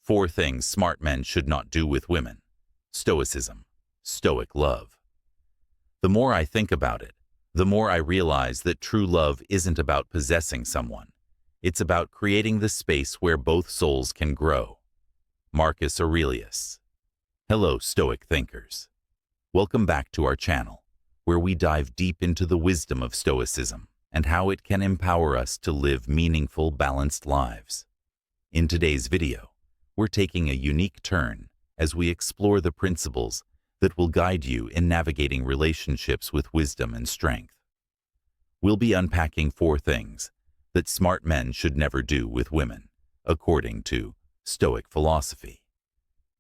4 things smart men should not do with women. Stoicism. Stoic love. The more I think about it, the more I realize that true love isn't about possessing someone. It's about creating the space where both souls can grow. Marcus Aurelius. Hello, Stoic thinkers. Welcome back to our channel, where we dive deep into the wisdom of Stoicism and how it can empower us to live meaningful, balanced lives. In today's video, we're taking a unique turn as we explore the principles that will guide you in navigating relationships with wisdom and strength. We'll be unpacking 4 things that smart men should never do with women, according to Stoic philosophy.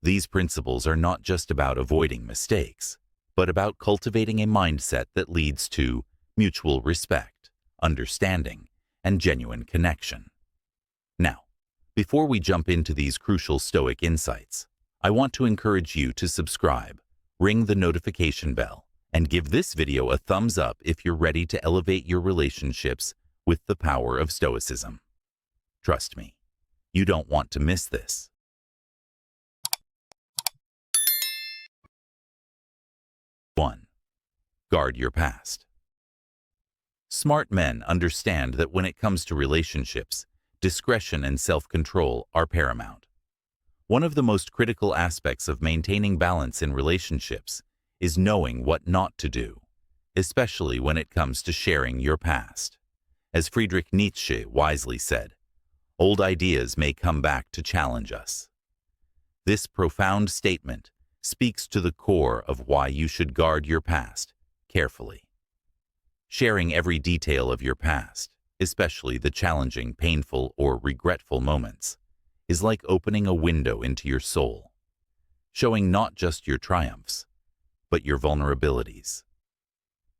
These principles are not just about avoiding mistakes, but about cultivating a mindset that leads to mutual respect, understanding, and genuine connection. Now, before we jump into these crucial Stoic insights, I want to encourage you to subscribe, ring the notification bell, and give this video a thumbs up if you're ready to elevate your relationships with the power of Stoicism. Trust me, you don't want to miss this. 1. Guard your past. Smart men understand that when it comes to relationships, discretion and self-control are paramount. One of the most critical aspects of maintaining balance in relationships is knowing what not to do, especially when it comes to sharing your past. As Friedrich Nietzsche wisely said, old ideas may come back to challenge us. This profound statement speaks to the core of why you should guard your past carefully. Sharing every detail of your past, especially the challenging, painful, or regretful moments, is like opening a window into your soul, showing not just your triumphs, but your vulnerabilities.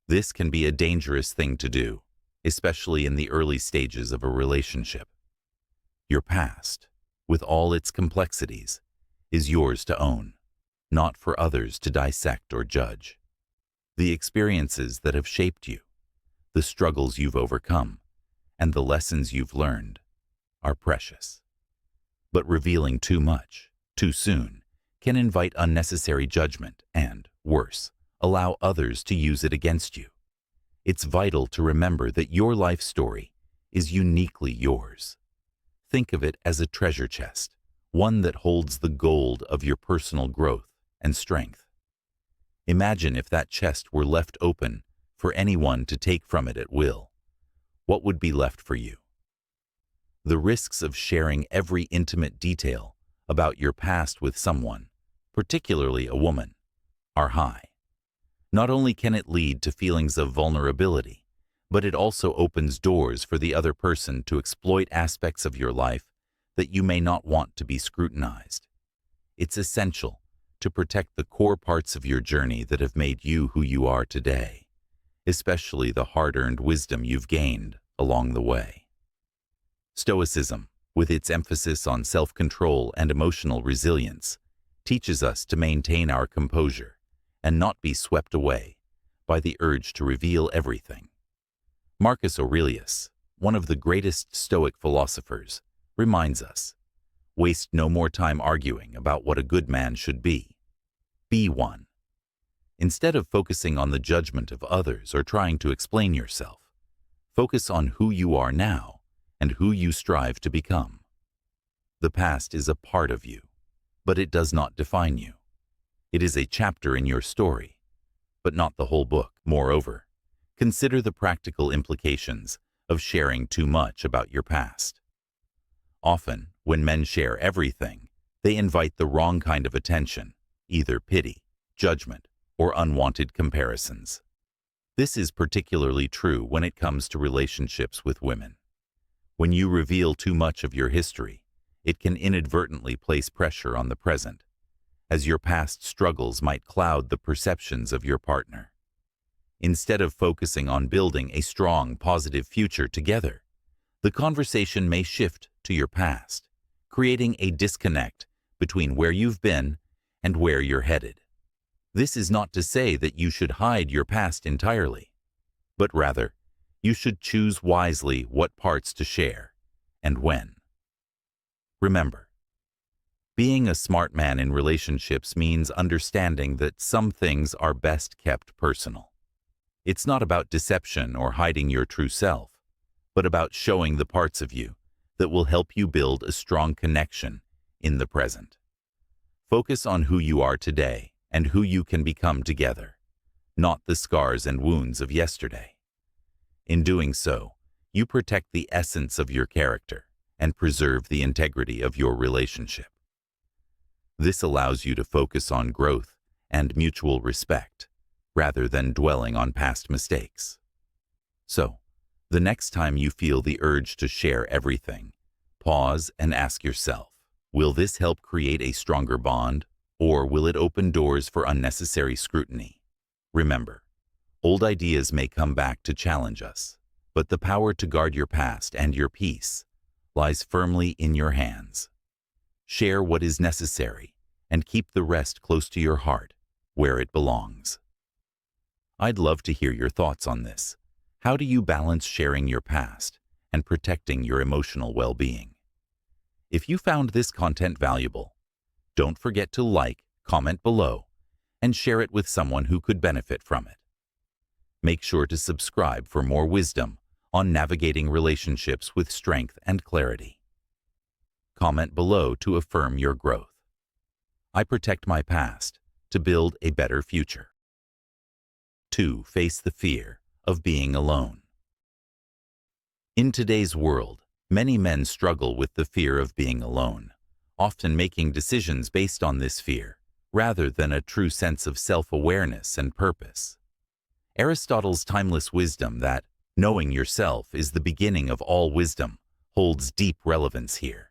This can be a dangerous thing to do, especially in the early stages of a relationship. Your past, with all its complexities, is yours to own, not for others to dissect or judge. The experiences that have shaped you, the struggles you've overcome, and the lessons you've learned are precious. But revealing too much, too soon, can invite unnecessary judgment and, worse, allow others to use it against you. It's vital to remember that your life story is uniquely yours. Think of it as a treasure chest, one that holds the gold of your personal growth and strength. Imagine if that chest were left open for anyone to take from it at will. What would be left for you? The risks of sharing every intimate detail about your past with someone, particularly a woman, are high. Not only can it lead to feelings of vulnerability, but it also opens doors for the other person to exploit aspects of your life that you may not want to be scrutinized. It's essential to protect the core parts of your journey that have made you who you are today, especially the hard-earned wisdom you've gained along the way. Stoicism, with its emphasis on self-control and emotional resilience, teaches us to maintain our composure and not be swept away by the urge to reveal everything. Marcus Aurelius, one of the greatest Stoic philosophers, reminds us, waste no more time arguing about what a good man should be. Be one. Instead of focusing on the judgment of others or trying to explain yourself, focus on who you are now and who you strive to become. The past is a part of you, but it does not define you. It is a chapter in your story, but not the whole book. Moreover, consider the practical implications of sharing too much about your past. Often, when men share everything, they invite the wrong kind of attention, either pity, judgment, or unwanted comparisons. This is particularly true when it comes to relationships with women. When you reveal too much of your history, it can inadvertently place pressure on the present, as your past struggles might cloud the perceptions of your partner. Instead of focusing on building a strong, positive future together, the conversation may shift to your past, creating a disconnect between where you've been and where you're headed. This is not to say that you should hide your past entirely, but rather, you should choose wisely what parts to share and when. Remember, Being a smart man in relationships means understanding that some things are best kept personal. It's not about deception or hiding your true self, but about showing the parts of you that will help you build a strong connection in the present. Focus on who you are today and who you can become together, not the scars and wounds of yesterday. In doing so, you protect the essence of your character and preserve the integrity of your relationship. This allows you to focus on growth and mutual respect, rather than dwelling on past mistakes. So, the next time you feel the urge to share everything, pause and ask yourself, will this help create a stronger bond, or will it open doors for unnecessary scrutiny? Remember, old ideas may come back to challenge us, but the power to guard your past and your peace lies firmly in your hands. Share what is necessary and keep the rest close to your heart, where it belongs. I'd love to hear your thoughts on this. How do you balance sharing your past and protecting your emotional well-being? If you found this content valuable, don't forget to like, comment below, and share it with someone who could benefit from it. Make sure to subscribe for more wisdom on navigating relationships with strength and clarity. Comment below to affirm your growth. I protect my past to build a better future. 2. Face the fear of being alone. In today's world, many men struggle with the fear of being alone, often making decisions based on this fear, rather than a true sense of self-awareness and purpose. Aristotle's timeless wisdom that knowing yourself is the beginning of all wisdom holds deep relevance here.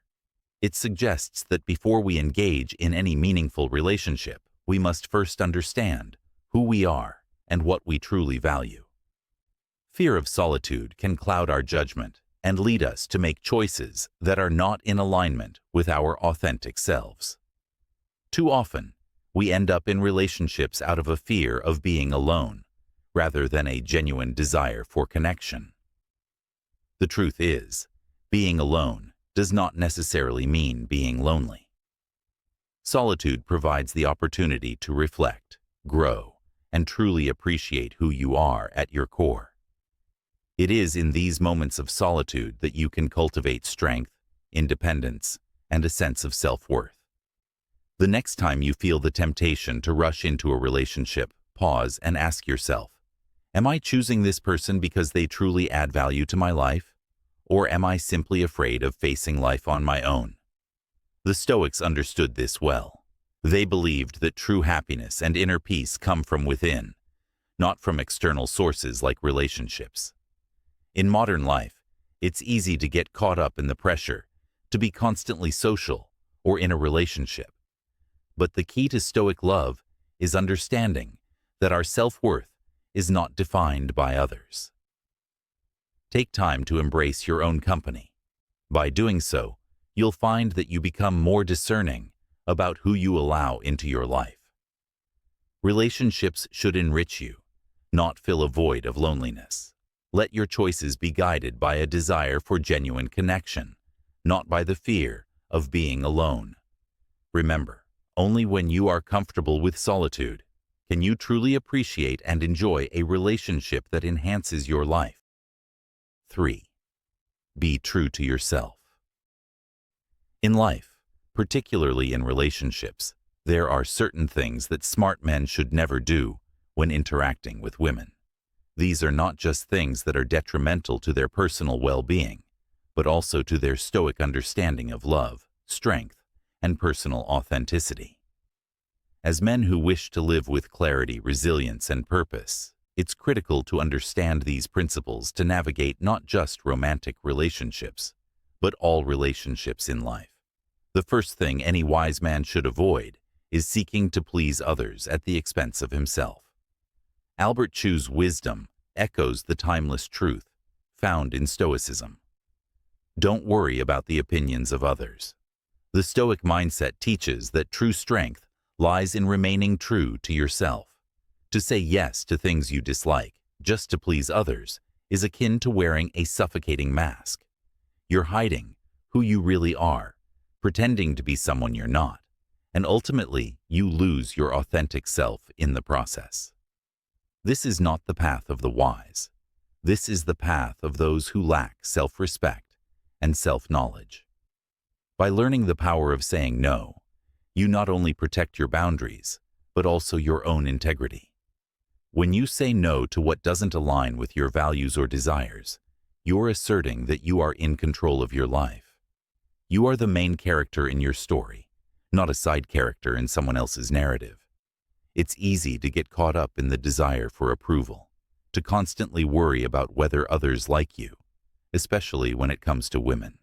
It suggests that before we engage in any meaningful relationship, we must first understand who we are and what we truly value. Fear of solitude can cloud our judgment and lead us to make choices that are not in alignment with our authentic selves. Too often, we end up in relationships out of a fear of being alone, rather than a genuine desire for connection. The truth is, being alone does not necessarily mean being lonely. Solitude provides the opportunity to reflect, grow, and truly appreciate who you are at your core. It is in these moments of solitude that you can cultivate strength, independence, and a sense of self-worth. The next time you feel the temptation to rush into a relationship, pause and ask yourself, am I choosing this person because they truly add value to my life? Or am I simply afraid of facing life on my own? The Stoics understood this well. They believed that true happiness and inner peace come from within, not from external sources like relationships. In modern life, it's easy to get caught up in the pressure to be constantly social or in a relationship. But the key to Stoic love is understanding that our self-worth is not defined by others. Take time to embrace your own company. By doing so, you'll find that you become more discerning about who you allow into your life. Relationships should enrich you, not fill a void of loneliness. Let your choices be guided by a desire for genuine connection, not by the fear of being alone. Remember, only when you are comfortable with solitude can you truly appreciate and enjoy a relationship that enhances your life. 3. Be true to yourself. In life, particularly in relationships, there are certain things that smart men should never do when interacting with women. These are not just things that are detrimental to their personal well-being, but also to their Stoic understanding of love, strength, and personal authenticity. As men who wish to live with clarity, resilience, and purpose, it's critical to understand these principles to navigate not just romantic relationships, but all relationships in life. The first thing any wise man should avoid is seeking to please others at the expense of himself. Albert Chu's wisdom echoes the timeless truth found in Stoicism. Don't worry about the opinions of others. The Stoic mindset teaches that true strength lies in remaining true to yourself. To say yes to things you dislike just to please others is akin to wearing a suffocating mask. You're hiding who you really are, pretending to be someone you're not, and ultimately you lose your authentic self in the process. This is not the path of the wise. This is the path of those who lack self-respect and self-knowledge. By learning the power of saying no, you not only protect your boundaries, but also your own integrity. When you say no to what doesn't align with your values or desires, you're asserting that you are in control of your life. You are the main character in your story, not a side character in someone else's narrative. It's easy to get caught up in the desire for approval, to constantly worry about whether others like you, especially when it comes to women.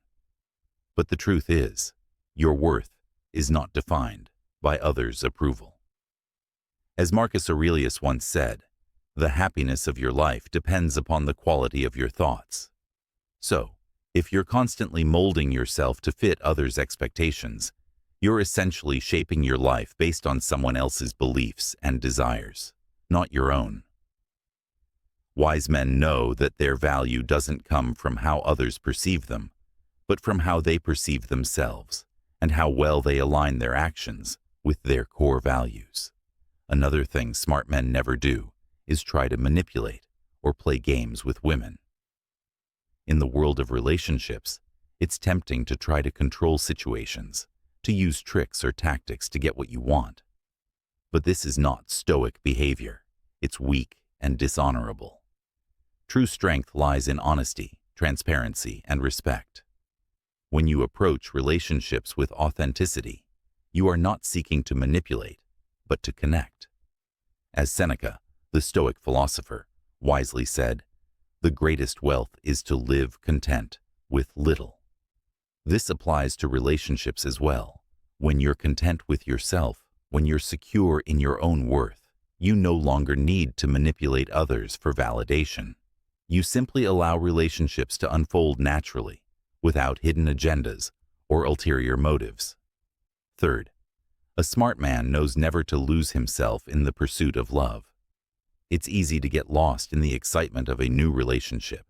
But the truth is, your worth is not defined by others' approval. As Marcus Aurelius once said, the happiness of your life depends upon the quality of your thoughts. So, if you're constantly molding yourself to fit others' expectations, you're essentially shaping your life based on someone else's beliefs and desires, not your own. Wise men know that their value doesn't come from how others perceive them, but from how they perceive themselves and how well they align their actions with their core values. Another thing smart men never do is try to manipulate or play games with women. In the world of relationships, it's tempting to try to control situations, to use tricks or tactics to get what you want. But this is not Stoic behavior. It's weak and dishonorable. True strength lies in honesty, transparency, and respect. When you approach relationships with authenticity, you are not seeking to manipulate, but to connect. As Seneca, the Stoic philosopher, wisely said, "The greatest wealth is to live content with little." This applies to relationships as well. When you're content with yourself, when you're secure in your own worth, you no longer need to manipulate others for validation. You simply allow relationships to unfold naturally, without hidden agendas or ulterior motives. Third, a smart man knows never to lose himself in the pursuit of love. It's easy to get lost in the excitement of a new relationship,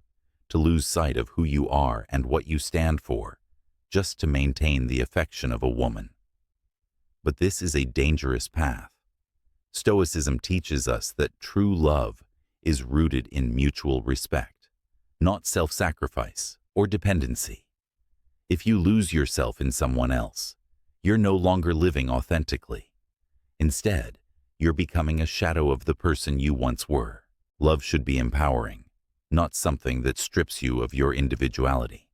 to lose sight of who you are and what you stand for, just to maintain the affection of a woman. But this is a dangerous path. Stoicism teaches us that true love is rooted in mutual respect, not self-sacrifice or dependency. If you lose yourself in someone else, you're no longer living authentically. Instead, you're becoming a shadow of the person you once were. Love should be empowering, not something that strips you of your individuality.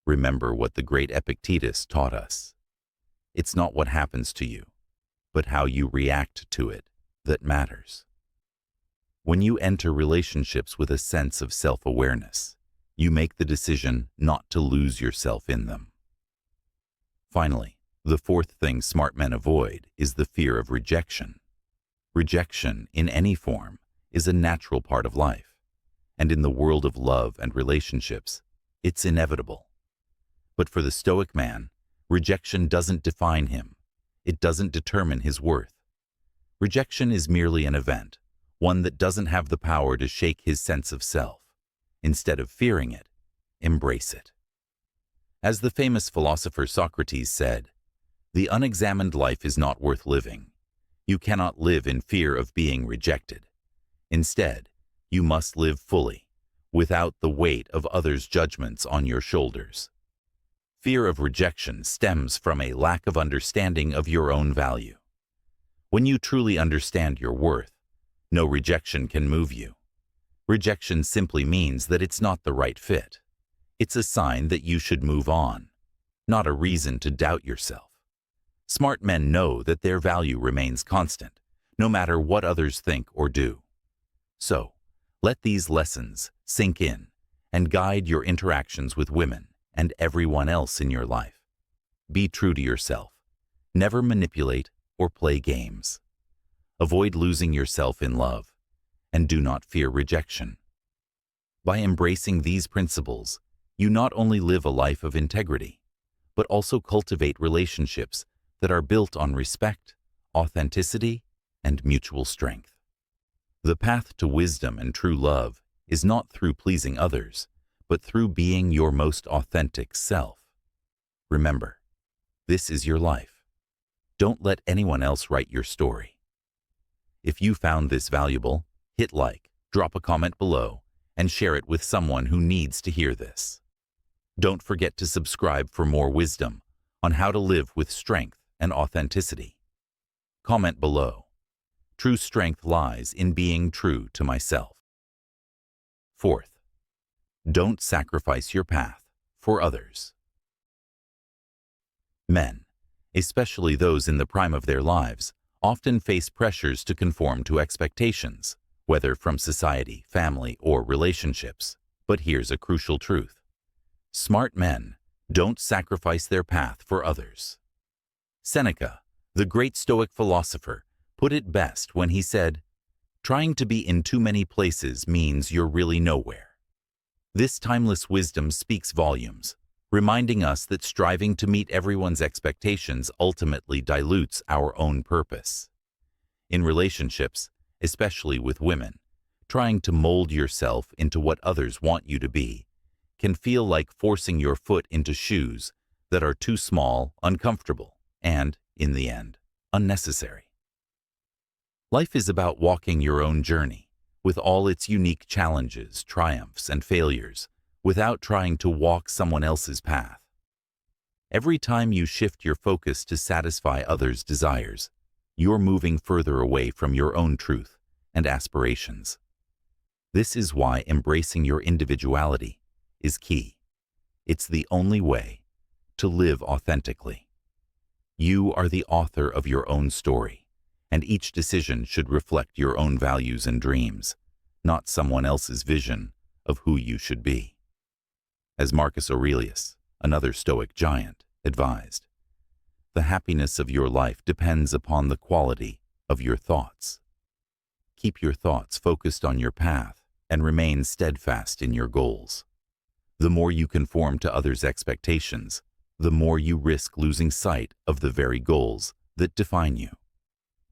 Remember what the great Epictetus taught us. It's not what happens to you, but how you react to it that matters. When you enter relationships with a sense of self-awareness, you make the decision not to lose yourself in them. Finally, the fourth thing smart men avoid is the fear of rejection. Rejection, in any form, is a natural part of life, and in the world of love and relationships, it's inevitable. But for the Stoic man, rejection doesn't define him. It doesn't determine his worth. Rejection is merely an event, one that doesn't have the power to shake his sense of self. Instead of fearing it, embrace it. As the famous philosopher Socrates said, "The unexamined life is not worth living. You cannot live in fear of being rejected. Instead, you must live fully, without the weight of others' judgments on your shoulders." Fear of rejection stems from a lack of understanding of your own value. When you truly understand your worth, no rejection can move you. Rejection simply means that it's not the right fit. It's a sign that you should move on, not a reason to doubt yourself. Smart men know that their value remains constant, no matter what others think or do. So, let these lessons sink in and guide your interactions with women and everyone else in your life. Be true to yourself. Never manipulate or play games. Avoid losing yourself in love, and do not fear rejection. By embracing these principles, you not only live a life of integrity, but also cultivate relationships that are built on respect, authenticity, and mutual strength. The path to wisdom and true love is not through pleasing others, but through being your most authentic self. Remember, This is your life. Don't let anyone else write your story. If you found this valuable, hit like, drop a comment below, and share it with someone who needs to hear this. Don't forget to subscribe for more wisdom on how to live with strength and authenticity. Comment below. True strength lies in being true to myself. Fourth, don't sacrifice your path for others. Men, especially those in the prime of their lives, often face pressures to conform to expectations, whether from society, family, or relationships. But here's a crucial truth. Smart men don't sacrifice their path for others. Seneca, the great Stoic philosopher, put it best when he said, "Trying to be in too many places means you're really nowhere." This timeless wisdom speaks volumes, reminding us that striving to meet everyone's expectations ultimately dilutes our own purpose. In relationships, especially with women, trying to mold yourself into what others want you to be can feel like forcing your foot into shoes that are too small, uncomfortable, and, in the end, unnecessary. Life is about walking your own journey, with all its unique challenges, triumphs, and failures, without trying to walk someone else's path. Every time you shift your focus to satisfy others' desires, you're moving further away from your own truth and aspirations. This is why embracing your individuality is key. It's the only way to live authentically. You are the author of your own story, and each decision should reflect your own values and dreams, not someone else's vision of who you should be. As Marcus Aurelius, another Stoic giant, advised, the happiness of your life depends upon the quality of your thoughts. Keep your thoughts focused on your path and remain steadfast in your goals. The more you conform to others' expectations, the more you risk losing sight of the very goals that define you.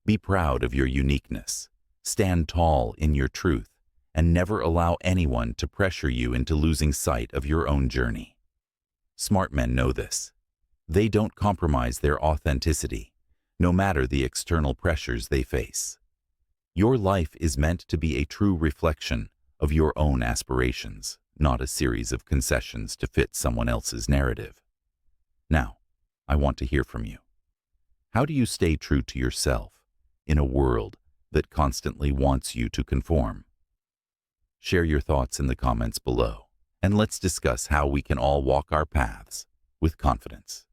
Be proud of your uniqueness, stand tall in your truth, and never allow anyone to pressure you into losing sight of your own journey. Smart men know this. They don't compromise their authenticity, no matter the external pressures they face. Your life is meant to be a true reflection of your own aspirations, not a series of concessions to fit someone else's narrative. Now, I want to hear from you. How do you stay true to yourself in a world that constantly wants you to conform? Share your thoughts in the comments below, and let's discuss how we can all walk our paths with confidence.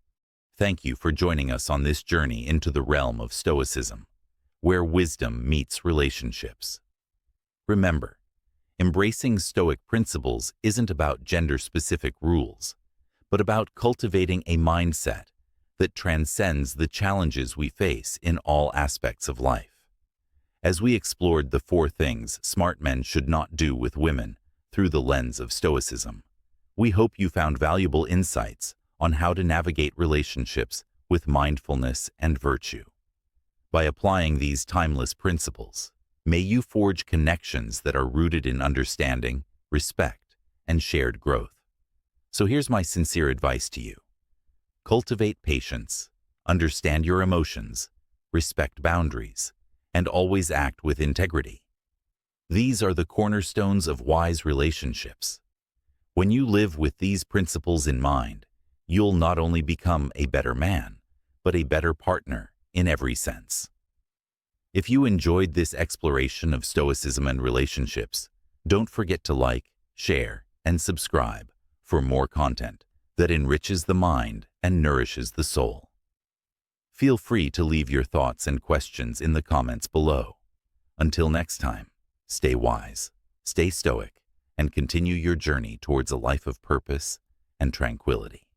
Thank you for joining us on this journey into the realm of Stoicism, where wisdom meets relationships. Remember, embracing Stoic principles isn't about gender-specific rules, but about cultivating a mindset that transcends the challenges we face in all aspects of life. As we explored the 4 things smart men should not do with women through the lens of Stoicism, we hope you found valuable insights on how to navigate relationships with mindfulness and virtue. By applying these timeless principles, may you forge connections that are rooted in understanding, respect, and shared growth. So here's my sincere advice to you. Cultivate patience, understand your emotions, respect boundaries, and always act with integrity. These are the cornerstones of wise relationships. When you live with these principles in mind, you'll not only become a better man, but a better partner in every sense. If you enjoyed this exploration of Stoicism and relationships, don't forget to like, share, and subscribe for more content that enriches the mind and nourishes the soul. Feel free to leave your thoughts and questions in the comments below. Until next time, stay wise, stay stoic, and continue your journey towards a life of purpose and tranquility.